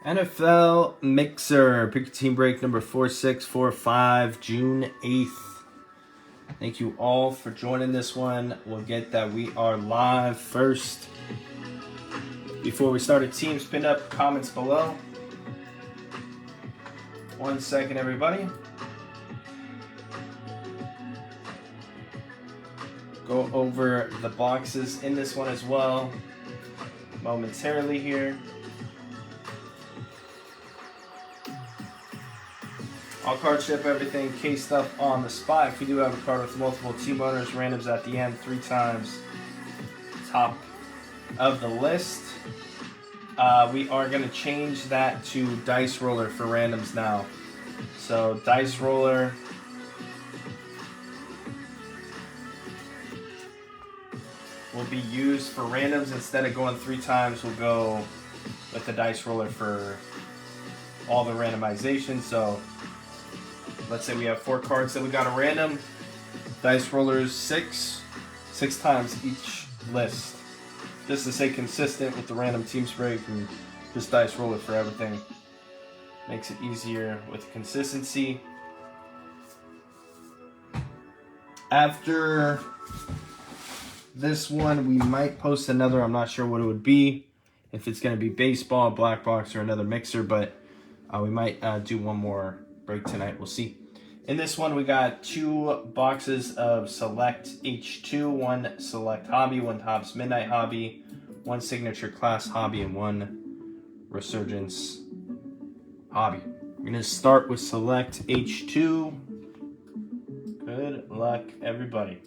NFL Mixer, pick your team break number 4645, June 8th. Thank you all for joining this one. We'll get that we are live first. Before we start, teams pinned up, comments below. 1 second, everybody. Go over the boxes in this one as well momentarily here. All card ship, everything cased up on the spot. If you do have a card with multiple team owners, randoms at the end 3 times, top of the list. We are going to change that to dice roller for randoms now. So dice roller will be used for randoms. Instead of going 3 times, we'll go with the dice roller for all the randomization. So let's say we have 4 cards that we got a random. Dice rollers 6 times each list. Just to stay consistent with the random teams break and just dice roller for everything. Makes it easier with consistency. After this one, we might post another. I'm not sure what it would be. If it's going to be baseball, black box, or another mixer. But we might do one more break tonight. We'll see. In this one, we got 2 boxes of Select H2, 1 Select Hobby, 1 Topps Midnight Hobby, 1 Signature Class Hobby, and 1 Resurgence Hobby. We're going to start with Select H2. Good luck, everybody.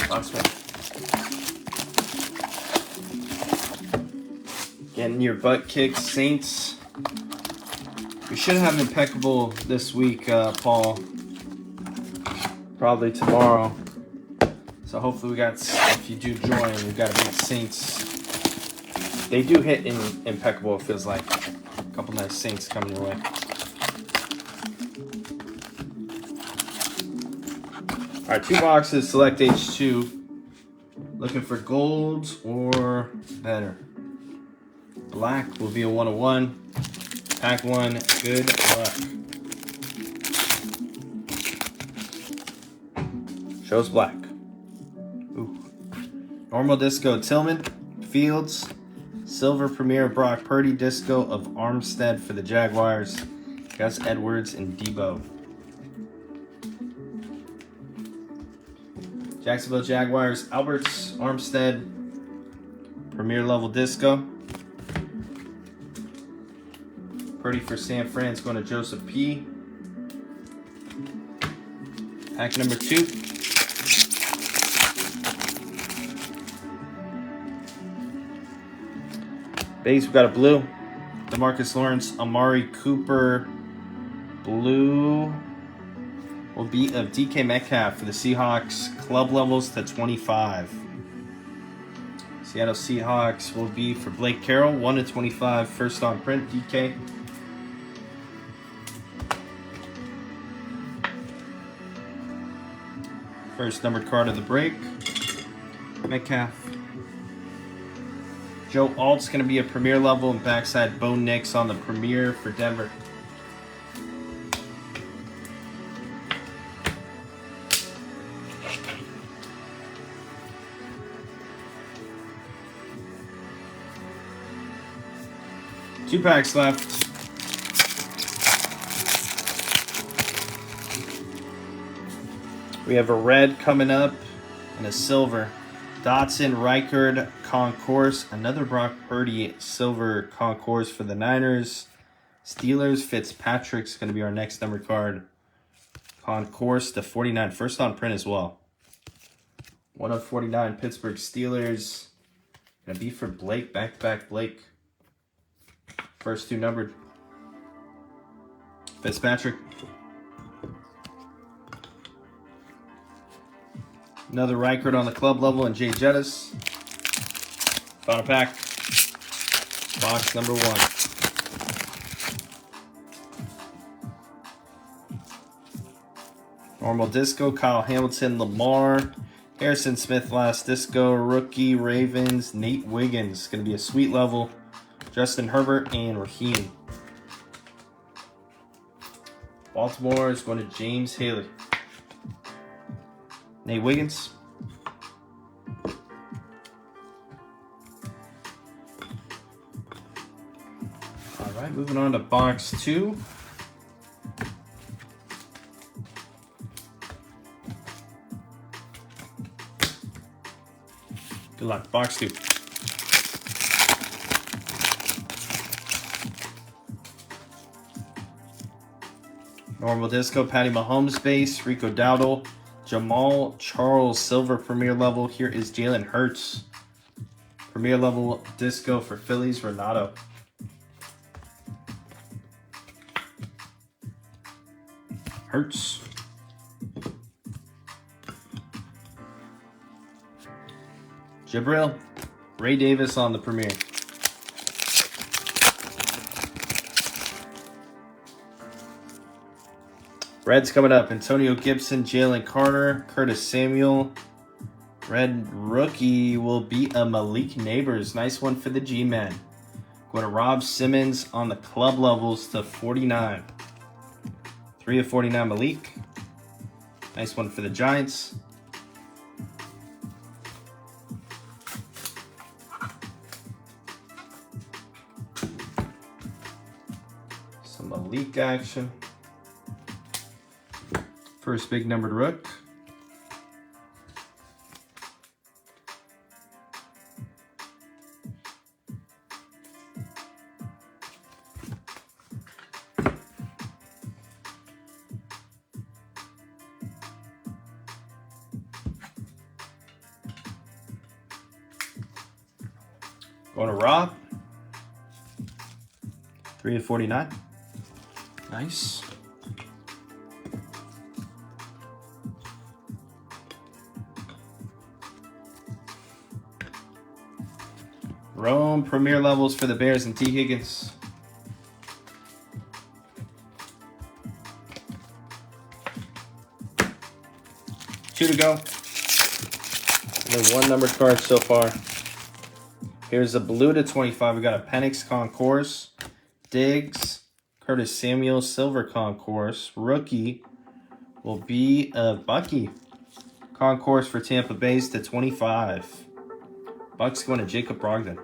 Box one. Getting your butt kicked, Saints. We should have impeccable this week, Paul. Probably tomorrow. So hopefully we got, if you do join, we've got a big Saints. They do hit in impeccable, it feels like. A couple nice Saints coming your way. Alright, 2 boxes, Select H2. Looking for gold or better. Black will be a 1/1. Pack 1, good luck. Shows black. Ooh. Normal disco, Tillman, Fields, Silver Premier, Brock Purdy, disco of Armstead for the Jaguars, Gus Edwards, and Debo. Jacksonville Jaguars, Alberts, Armstead, Premier level disco. Purdy for San Fran's going to Joseph P. Pack number 2. Base, we got a blue. DeMarcus Lawrence, Amari Cooper. Blue will be of DK Metcalf for the Seahawks. Club levels to 25. Seattle Seahawks will be for Blake Carroll. 1/25. First on print, DK. First numbered card of the break, Metcalf. Joe Alt's going to be a Premier level, and backside Bo Nix on the Premier for Denver. Two packs left. We have a red coming up and a silver. Dotson, Reichard, Concourse. Another Brock Purdy silver Concourse for the Niners. Steelers, Fitzpatrick's going to be our next numbered card. Concourse to 49. First on print as well. 1/49 Pittsburgh Steelers. Going to be for Blake. Back-to-back Blake. First 2 numbered. Fitzpatrick. Another Reichard on the club level and Jay Jettis. Final pack. Box number 1. Normal disco, Kyle Hamilton, Lamar, Harrison Smith last disco. Rookie Ravens, Nate Wiggins. Going to be a sweet level. Justin Herbert and Raheem. Baltimore is going to James Haley. Nate Wiggins. All right, moving on to box 2. Good luck, box 2. Normal disco, Patty Mahomes base, Rico Dowdle, Jamal Charles silver premier level. Here is Jalen Hurts. Premier level disco for Phillies, Renato. Hurts. Jabril. Ray Davis on the premier. Reds coming up. Antonio Gibson, Jalen Carter, Curtis Samuel. Red rookie will be a Malik Neighbors. Nice one for the G-Men. Going to Rob Simmons on the club levels to 49. 3 of 49 Malik. Nice one for the Giants. Some Malik action. First big numbered rook. Going to Rob. 3 of 49. Nice. Rome premier levels for the Bears and T. Higgins. Two to go. And then one numbered card so far. Here's a blue to 25. We got a Penix Concourse, Diggs, Curtis Samuel, Silver Concourse. Rookie will be a Bucky Concourse for Tampa Bay's to 25. Bucks going to Jacob Brogdon.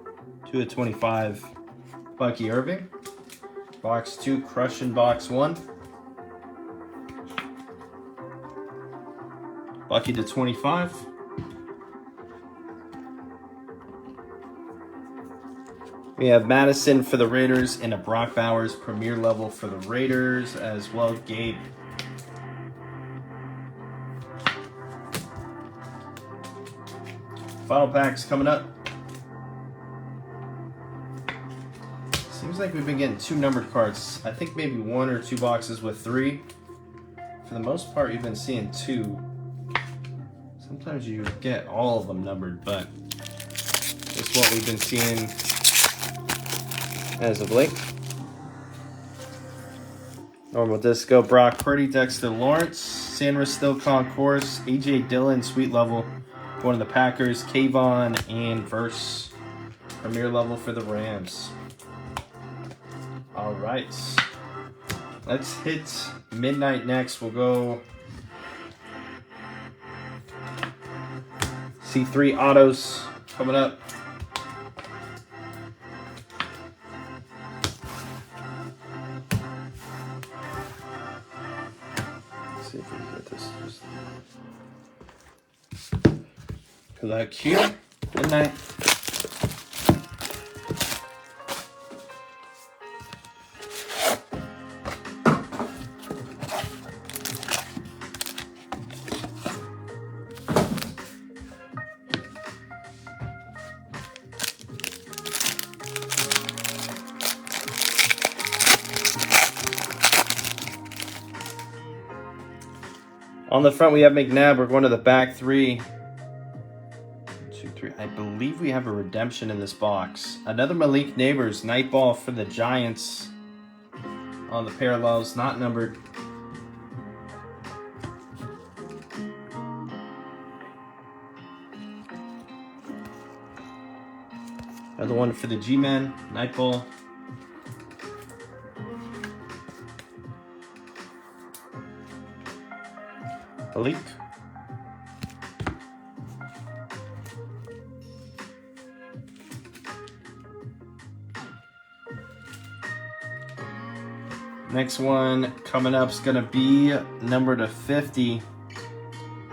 2 of 25. Bucky Irving. Box 2, crushing box 1. Bucky to 25. We have Madison for the Raiders and a Brock Bowers premier level for the Raiders as well. Gabe. Final packs coming up. Seems like we've been getting 2 numbered cards. I think maybe 1 or 2 boxes with 3. For the most part, you've been seeing 2. Sometimes you get all of them numbered, but that's what we've been seeing as of late. Normal disco, Brock Purdy, Dexter Lawrence, Sandra Still Concourse, AJ Dillon, sweet level, one of the Packers, Kayvon, and Verse, premier level for the Rams. All right, let's hit midnight next. We'll go C3 autos coming up. See if we can get this. Collect here. Midnight. On the front, we have McNabb. We're going to the back 3. 1, 2, 3. I believe we have a redemption in this box. Another Malik Neighbors. Night ball for the Giants. On the parallels, not numbered. Another one for the G-Men. Nightball. Malik. Next one coming up is going to be number to 50.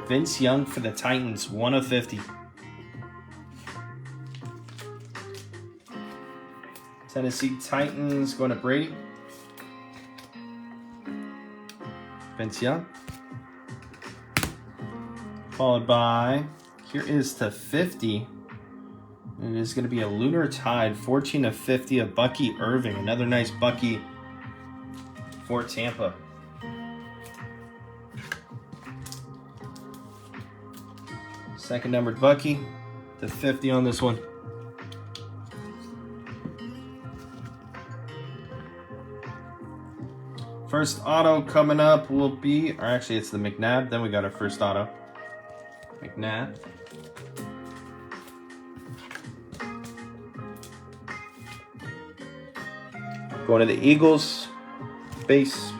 Vince Young for the Titans, 1 of 50. Tennessee Titans going to Brady. Vince Young. Followed by, here is to 50. It is going to be a Lunar Tide, 14 of 50 of Bucky Irving. Another nice Bucky for Tampa. Second numbered Bucky, to 50 on this one. First auto coming up will be, or actually it's the McNabb, then we got our first auto. McNabb. Going to the Eagles. Base.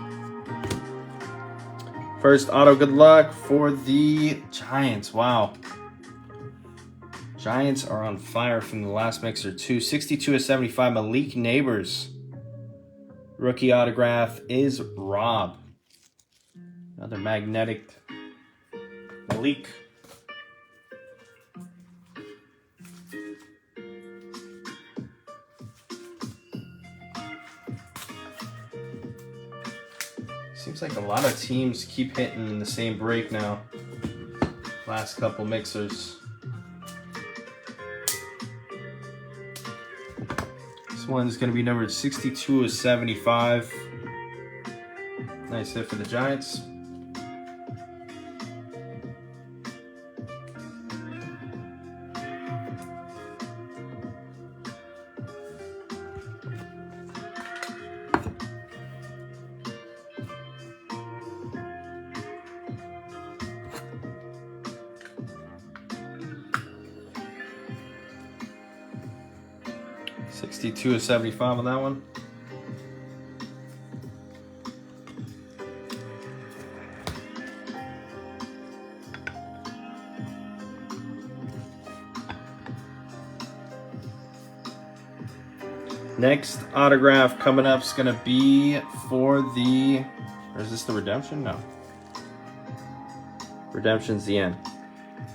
First auto, good luck for the Giants. Wow. Giants are on fire from the last mixer too. 62 of 75, Malik Neighbors. Rookie autograph is Rob. Another magnetic Malik. Seems like a lot of teams keep hitting in the same break now. Last couple mixers. This one's going to be numbered 62 of 75. Nice hit for the Giants. $62 of 75 on that one. Next autograph coming up is going to be for the, or is this the redemption? No. Redemption's the end.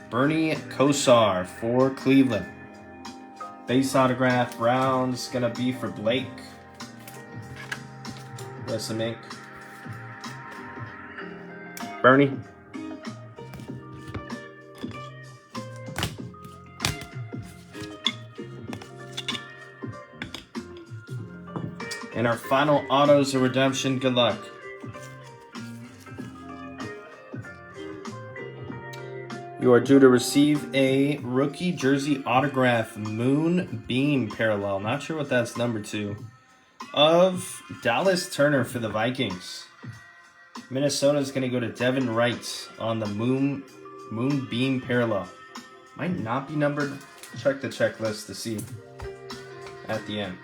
Bernie Kosar for Cleveland. Base autograph, Brown's gonna be for Blake. With some ink. Bernie. And our final autos of redemption, good luck. You are due to receive a rookie jersey autograph Moonbeam parallel. Not sure what that's number 2. Of Dallas Turner for the Vikings. Minnesota is going to go to Devyn Wright on the Moonbeam parallel. Might not be numbered. Check the checklist to see at the end.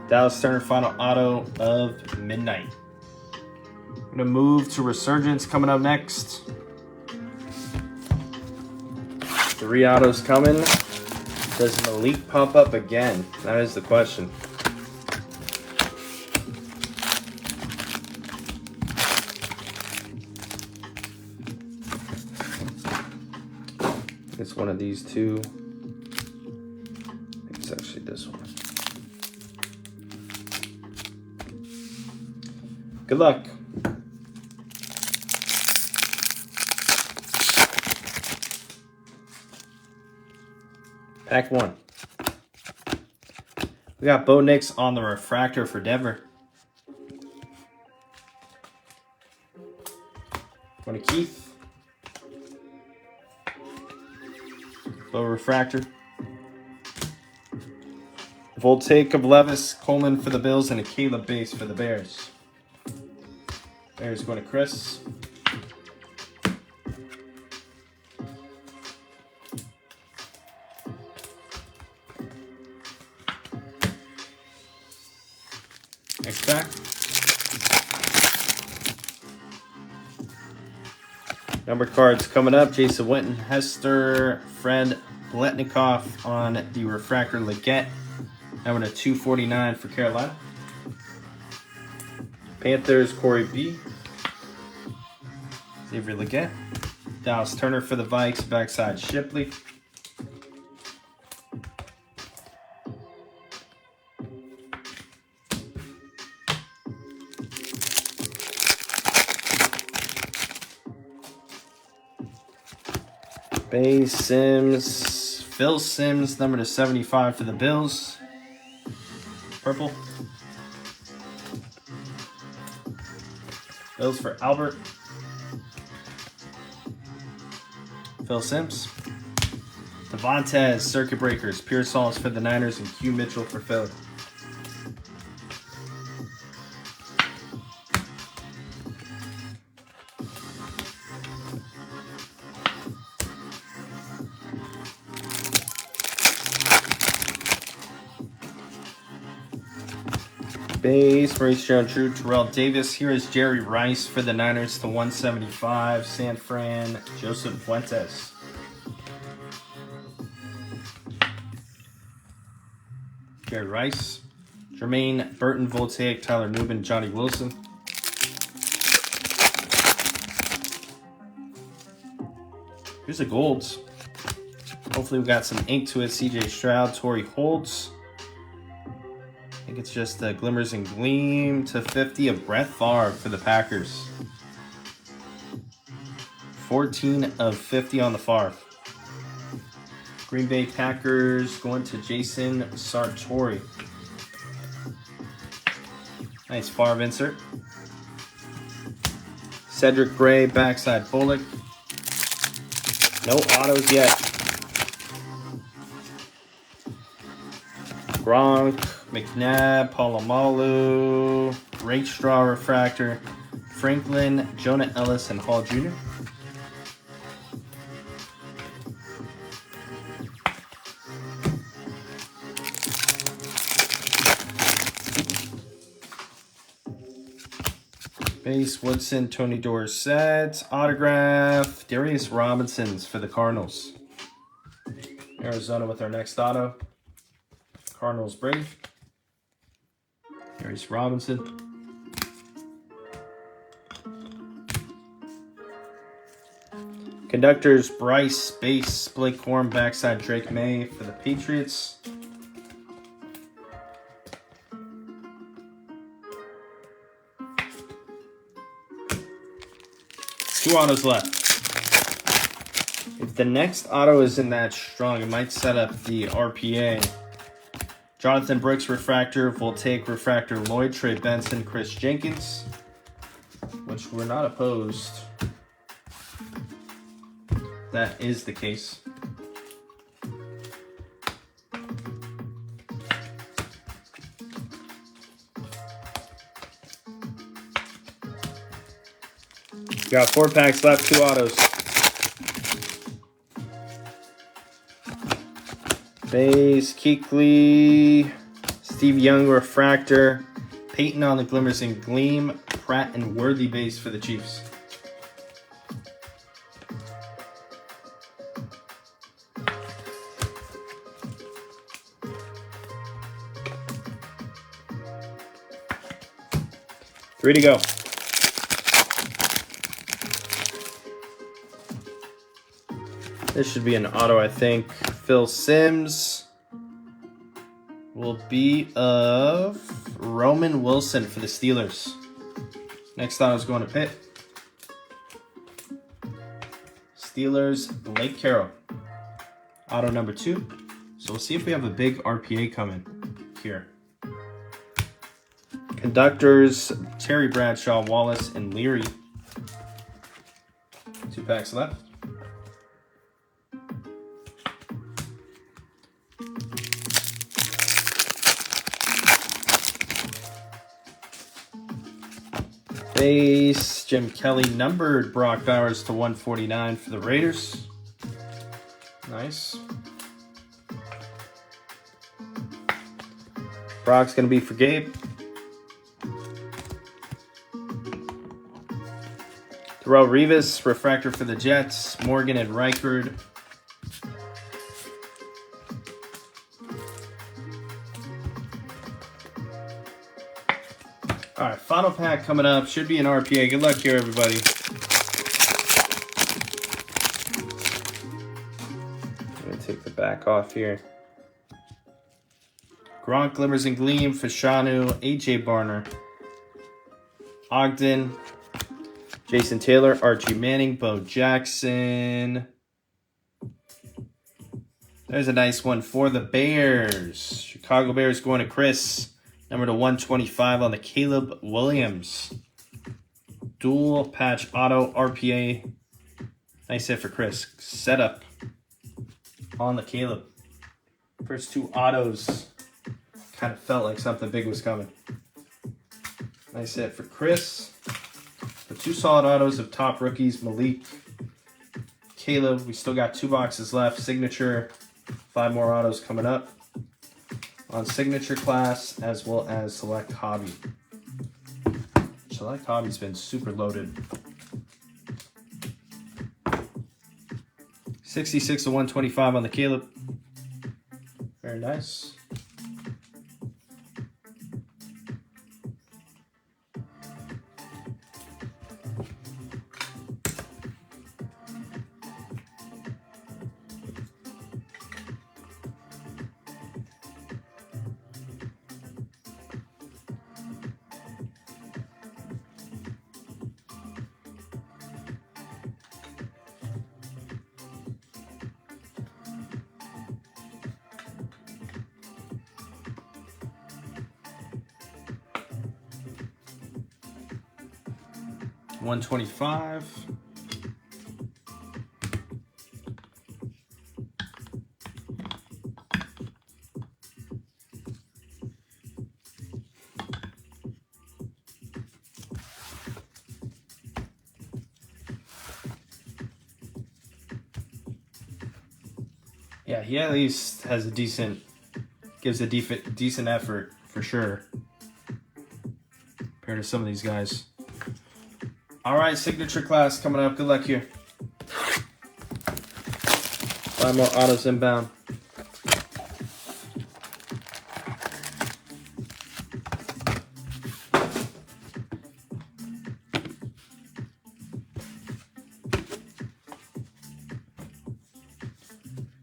Dallas Turner final auto of midnight. I'm going to move to Resurgence coming up next. 3 autos coming. Does Malik pop up again? That is the question. It's one of these two. I think it's actually this one. Good luck. Pack 1. We got Bo Nix on the refractor for Denver. Going to Keith. Bo refractor. Voltaic of Levis, Coleman for the Bills, and a Caleb base for the Bears. Bears going to Chris. Next pack. Number cards coming up. Jason Witten, Hester, Fred Bletnikoff on the refractor Leggett. Number to 249 for Carolina. Panthers, Corey B. Xavier Leggett. Dallas Turner for the Vikes, backside Shipley. Bay Sims, Phil Sims, number to 75 for the Bills. Purple. Bills for Albert. Phil Sims. Devontae, Circuit Breakers. Pearsall for the Niners and Q Mitchell for Philly. Base, Maurice Jones-Drew, Terrell Davis. Here is Jerry Rice for the Niners to 175. San Fran, Joseph Puentes. Jerry Rice. Jermaine Burton, Voltaic, Tyler Nubin, Johnny Wilson. Here's the golds. Hopefully we got some ink to it. CJ Stroud, Torrey Holtz. I think it's just Glimmers and Gleam to 50 of Brett Favre for the Packers. 14 of 50 on the Favre. Green Bay Packers going to Jason Sartori. Nice Favre insert. Cedric Gray, backside Bullock. No autos yet. Gronk, McNabb, Palomalu, Rakestraw Refractor, Franklin, Jonah Ellis, and Hall Jr. Base, Woodson, Tony Dorsett, autograph, Darius Robinson's for the Cardinals. Arizona with our next auto. Cardinals, Brady. Darius Robinson. Conductors, Bryce, base, Blake Corum, backside Drake May for the Patriots. Two autos left. If the next auto isn't that strong, it might set up the RPA. Jonathan Brooks, Refractor, Voltaic Refractor, Lloyd, Trey Benson, Chris Jenkins, which we're not opposed. That is the case. Got 4 packs left, 2 autos. Base, Kuechly, Steve Young, Refractor, Peyton on the Glimmers and Gleam, Pratt and Worthy base for the Chiefs. Three to go. This should be an auto, I think. Phil Sims will be of Roman Wilson for the Steelers. Next auto is going to Pitt. Steelers, Blake Carroll. Auto number 2. So we'll see if we have a big RPA coming here. Conductors, Terry Bradshaw, Wallace, and Leary. 2 packs left. Base, Jim Kelly, numbered Brock Bowers to 149 for the Raiders. Nice. Brock's going to be for Gabe. Darrelle Revis, refractor for the Jets. Morgan and Reichard. All right, final pack coming up. Should be an RPA. Good luck here, everybody. I'm going to take the back off here. Gronk, Glimmers and Gleam, Fashanu, A.J. Barner, Ogden, Jason Taylor, Archie Manning, Bo Jackson. There's a nice one for the Bears. Chicago Bears going to Chris. Number to 125 on the Caleb Williams. Dual patch auto RPA. Nice hit for Chris. Setup on the Caleb. First two autos. Kind of felt like something big was coming. Nice hit for Chris. The two solid autos of top rookies, Malik, Caleb. We still got 2 boxes left. Signature, 5 more autos coming up on signature class as well as select hobby. Select hobby's been super loaded. 66 to 125 on the Caleb. Very nice. $125. Yeah, he at least has a decent, gives a decent effort for sure compared to some of these guys. All right, signature class coming up. Good luck here. 5 more autos inbound.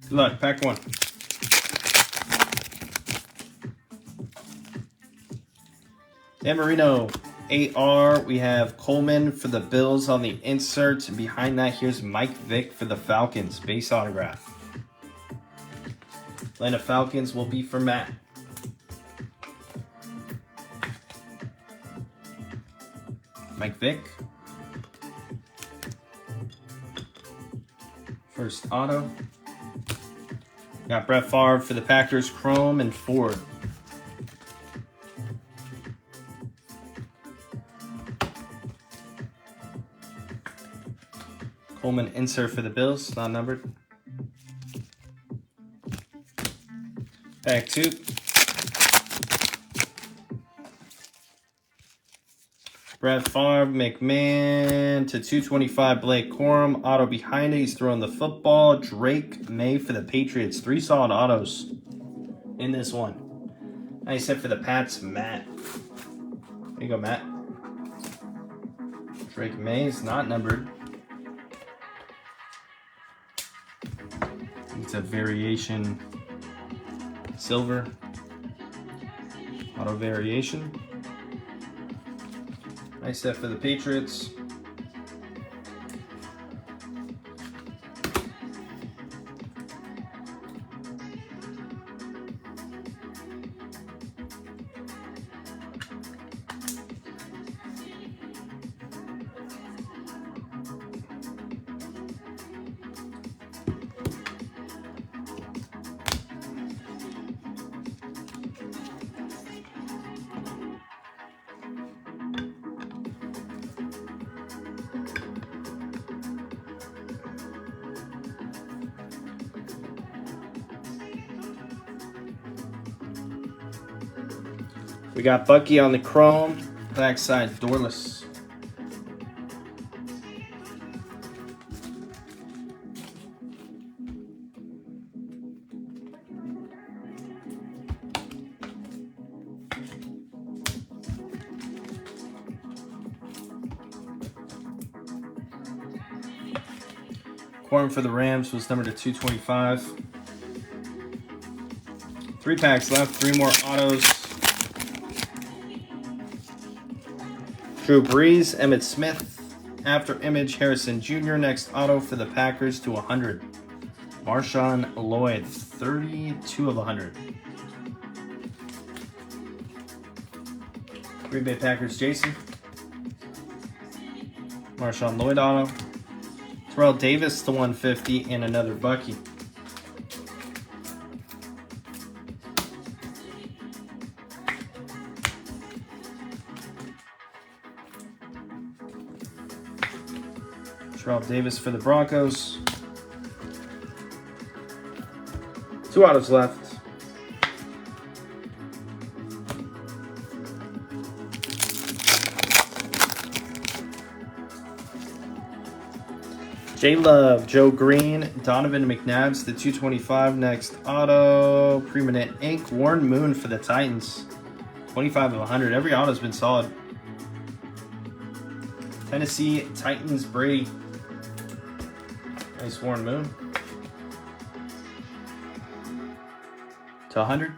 Good luck. Pack 1. Dan Marino. AR, we have Coleman for the Bills on the insert. And behind that, here's Mike Vick for the Falcons. Base autograph. Atlanta Falcons will be for Matt. Mike Vick. First auto. Got Brett Favre for the Packers. Chrome and Ford. Coleman insert for the Bills, not numbered. Pack 2. Brett Favre, McMahon to 225. Blake Corum, auto behind it. He's throwing the football. Drake May for the Patriots. 3 solid autos in this one. Nice hit for the Pats, Matt. There you go, Matt. Drake May is not numbered. It's a variation silver auto variation. Nice set for the Patriots. We got Bucky on the chrome, backside doorless. Corbin for the Rams was numbered to 225. 3 packs left. 3 more autos. Drew Brees, Emmitt Smith. After image, Harrison Jr. Next auto for the Packers to 100. Marshawn Lloyd, 32 of 100. Green Bay Packers, Jason. Marshawn Lloyd auto. Terrell Davis to 150 and another Bucky. Terrell Davis for the Broncos. 2 autos left. J Love, Joe Green, Donovan McNabb's the 225. Next auto, permanent ink, Warren Moon for the Titans. 25 of 100. Every auto's been solid. Tennessee Titans, Brady. Nice Warren Moon. To 100.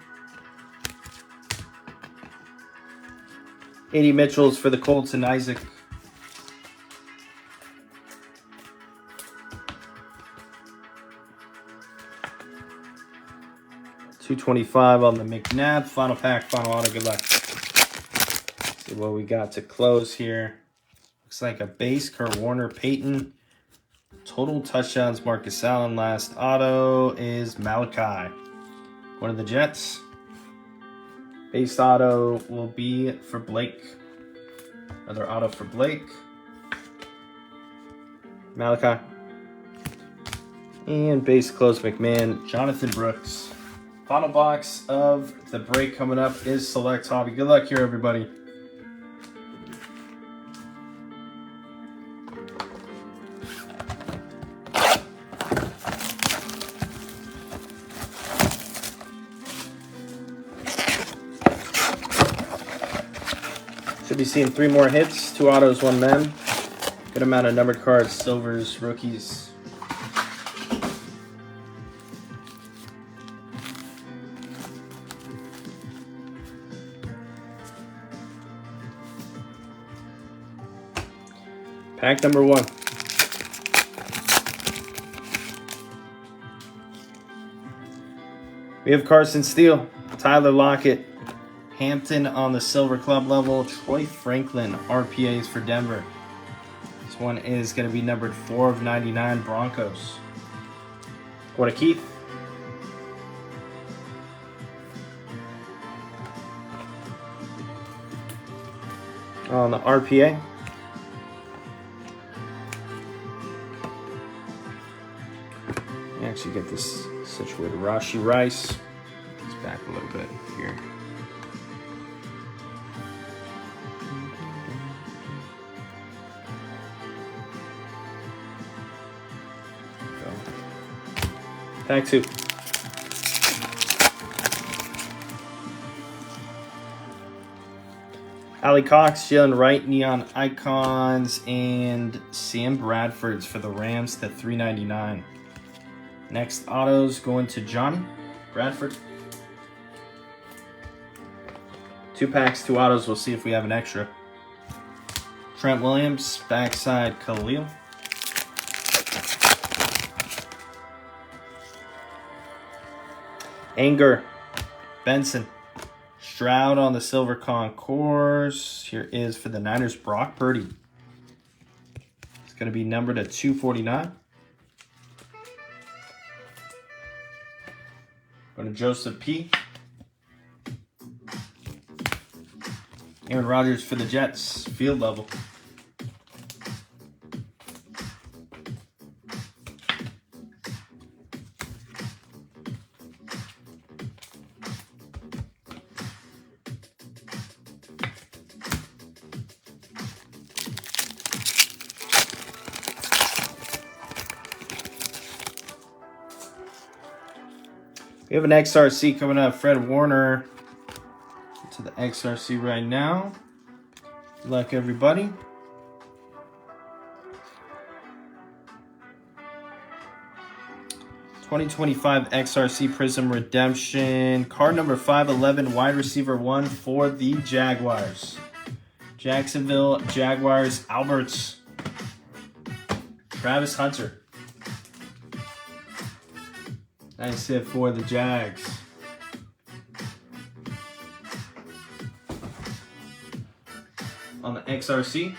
80 Mitchells for the Colts and Isaac. $225 on the McNabb. Final pack, final auto. Good luck. See what we got to close here. Looks like a base. Kurt Warner, Peyton. Total touchdowns, Marcus Allen. Last auto is Malachi. One of the Jets. Base auto will be for Blake. Another auto for Blake. Malachi. And base close McMahon. Jonathan Brooks. Final box of the break coming up is Select Hobby. Good luck here, everybody. Should be seeing 3 more hits, 2 autos, 1 mem. Good amount of numbered cards, silvers, rookies. Pack number 1. We have Carson Steele, Tyler Lockett, Hampton on the silver club level, Troy Franklin, RPAs for Denver. This one is going to be numbered 4 of 99 Broncos. What a Keith. On the RPA. Actually get this situated. Rashi Rice. Let's back a little bit here. Go. Pack 2. Ali Cox, Jalen Wright, Neon Icons, and Sam Bradford's for the Rams to 399. Next autos going to Johnny Bradford. 2 packs, 2 autos. We'll see if we have an extra. Trent Williams, backside Khalil. Anger, Benson. Stroud on the silver concourse. Here is for the Niners, Brock Purdy. It's going to be numbered at 249. Going to Joseph P. Aaron Rodgers for the Jets, field level. We have an XRC coming up. Fred Warner to the XRC right now. Good luck, everybody. 2025 XRC Prism Redemption. Card number 511, wide receiver 1 for the Jaguars. Jacksonville Jaguars, Alberts. Travis Hunter. Nice hit for the Jags. On the XRC.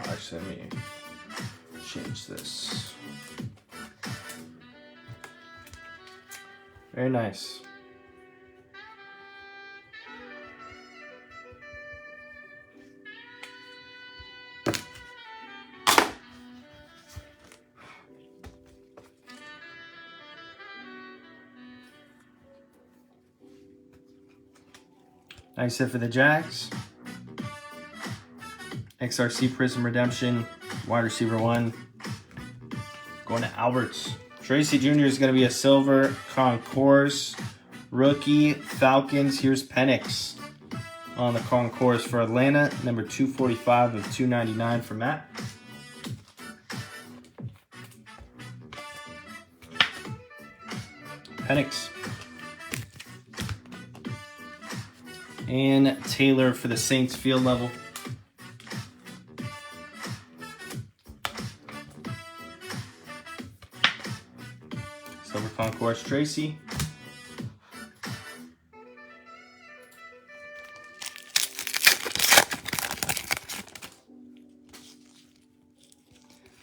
Actually, let me change this. Very nice. Nice hit for the Jags. XRC Prism Redemption, wide receiver 1. Going to Alberts. Tracy Jr. is going to be a silver concourse. Rookie Falcons. Here's Penix on the concourse for Atlanta. Number 245 of 299 for Matt. Penix. And Taylor for the Saints field level. Silver Concourse Tracy.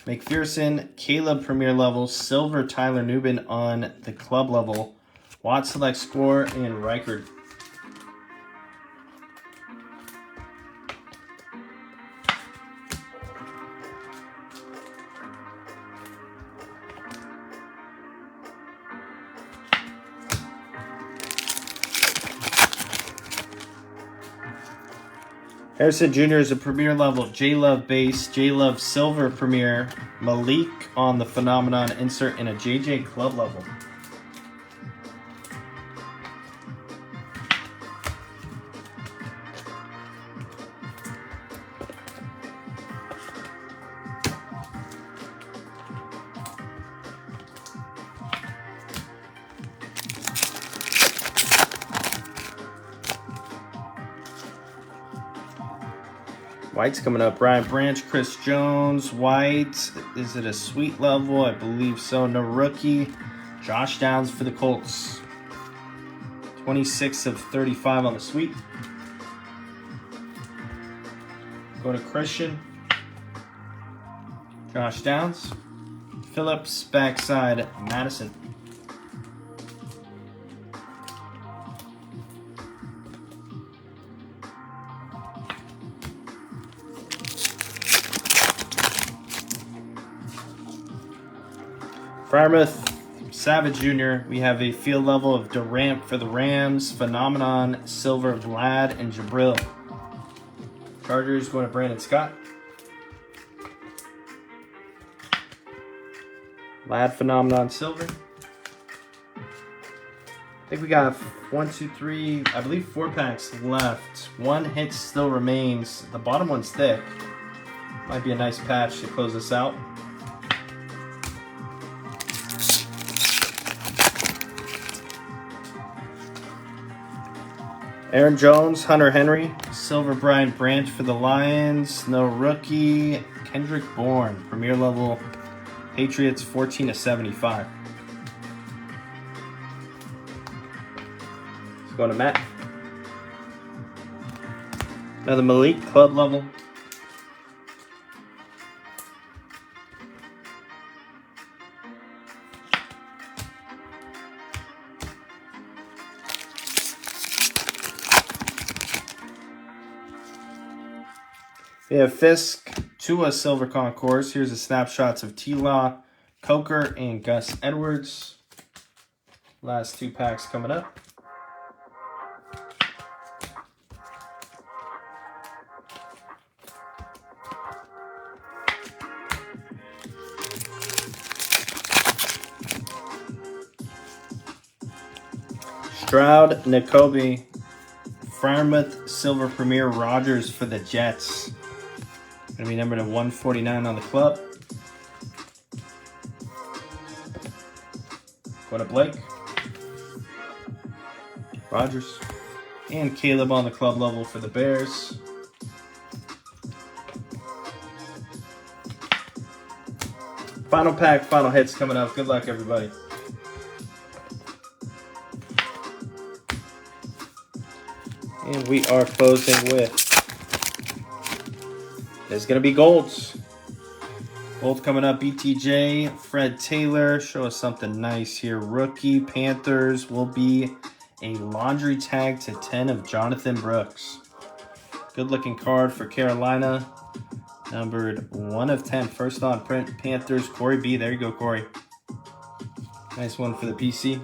McPherson, Caleb Premier level, silver Tyler Nubin on the club level. Watt Select Score and Reichard. Harrison Jr. is a Premier level. J-Love base. J-Love silver Premier. Malik on the Phenomenon insert in a JJ club level. White's coming up. Brian Branch, Chris Jones. White, is it a sweet level? I believe so. No rookie. Josh Downs for the Colts. 26 of 35 on the sweet. Go to Christian. Josh Downs. Phillips, backside, Madison. Frymouth, Savage Jr. We have a field level of Durant for the Rams. Phenomenon, silver Vlad and Jabril. Chargers going to Brandon Scott. Vlad Phenomenon silver. I think we got 1, 2, 3, I believe 4 packs left. One hit still remains. The bottom one's thick. Might be a nice patch to close this out. Aaron Jones, Hunter Henry, silver Brian Branch for the Lions. No rookie. Kendrick Bourne, Premier level. Patriots 14 of 75. Let's go to Matt. Another Malik, club level. We have Fisk, Tua Silver Concourse. Here's the snapshots of T-Law, Coker, and Gus Edwards. Last 2 packs coming up. Stroud, Nakobe, Farmouth, Silver Premier, Rogers for the Jets. Going to be numbered to 149 on the club. Go to Blake, Rogers, and Caleb on the club level for the Bears. Final pack, final hits coming up. Good luck, everybody. And we are closing with, there's going to be golds. Gold coming up, BTJ, Fred Taylor. Show us something nice here. Rookie Panthers will be a laundry tag to 10 of Jonathan Brooks. Good looking card for Carolina. Numbered 1 of 10. First on print, Panthers, Corey B. There you go, Corey. Nice one for the PC.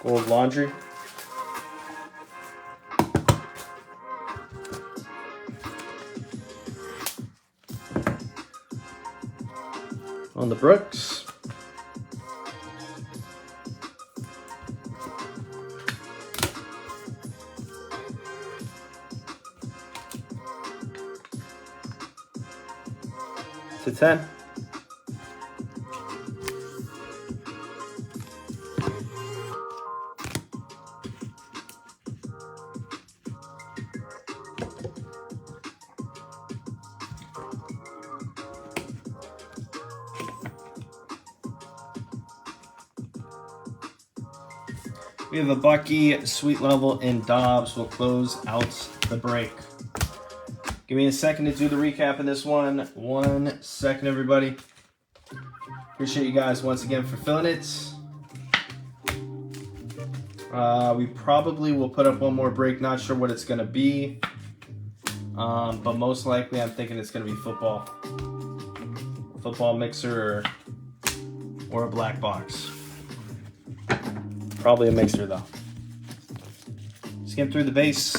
Gold laundry. On the Brooks. To 10. We have a Bucky, Sweet Level, and Dobbs will close out the break. Give me a second to do the recap in this one. 1 second, everybody. Appreciate you guys once again for filling it. We probably will put up one more break. Not sure what it's going to be. But most likely I'm thinking it's going to be football. Football mixer or a black box. Probably a mixer though. Skim through the base.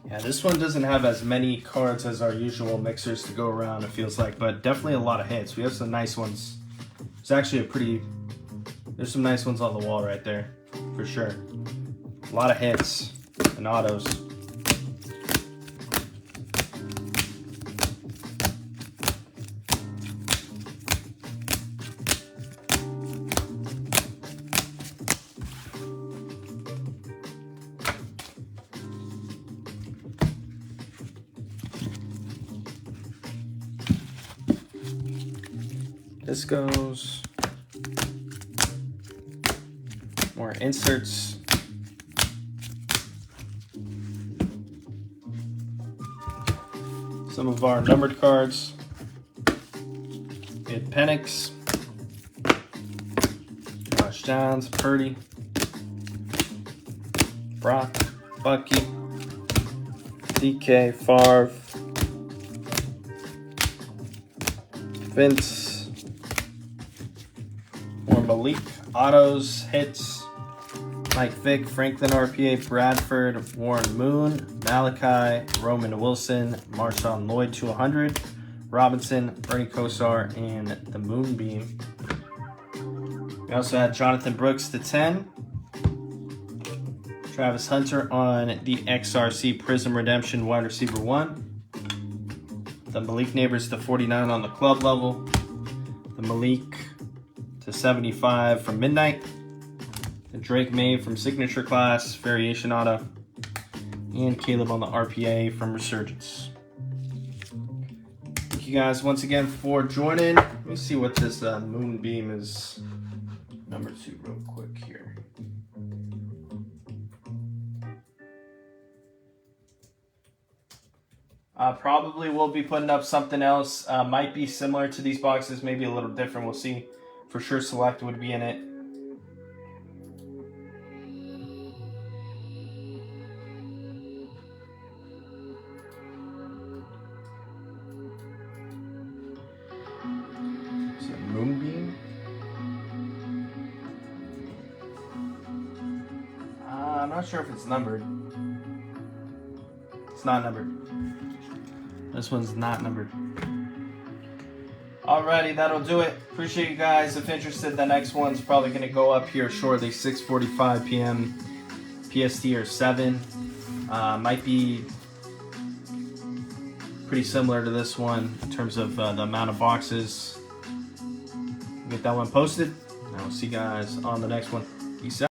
Yeah, this one doesn't have as many cards as our usual mixers to go around, it feels like, but definitely a lot of hits. We have some nice ones. It's actually there's some nice ones on the wall right there. For sure. A lot of hits and autos. This goes. More inserts. Some of our numbered cards. We had Penix, Josh Downs, Purdy, Brock, Bucky, DK, Favre, Vince, more Malik, autos, hits, Mike Vick, Franklin RPA, Bradford, Warren Moon, Malachi, Roman Wilson, Marshawn Lloyd to 100, Robinson, Bernie Kosar, and the Moonbeam. We also had Jonathan Brooks to 10, Travis Hunter on the XRC Prism Redemption wide receiver 1, the Malik Neighbors to 49 on the club level, the Malik to 75 from Midnight, the Drake May from Signature Class, Variation Auto, and Caleb on the RPA from Resurgence. Thank you guys once again for joining. Let me see what this Moonbeam is. Number 2 real quick here. Probably will be putting up something else. Might be similar to these boxes, maybe a little different. We'll see. For sure Select would be in it. Is it Moonbeam? not sure if it's numbered. It's not numbered. This one's not numbered. Alrighty, that'll do it. Appreciate you guys. If interested, the next one's probably going to go up here shortly, 6:45 p.m. PST or 7. Might be pretty similar to this one in terms of the amount of boxes. Get that one posted. And I'll see you guys on the next one. Peace out.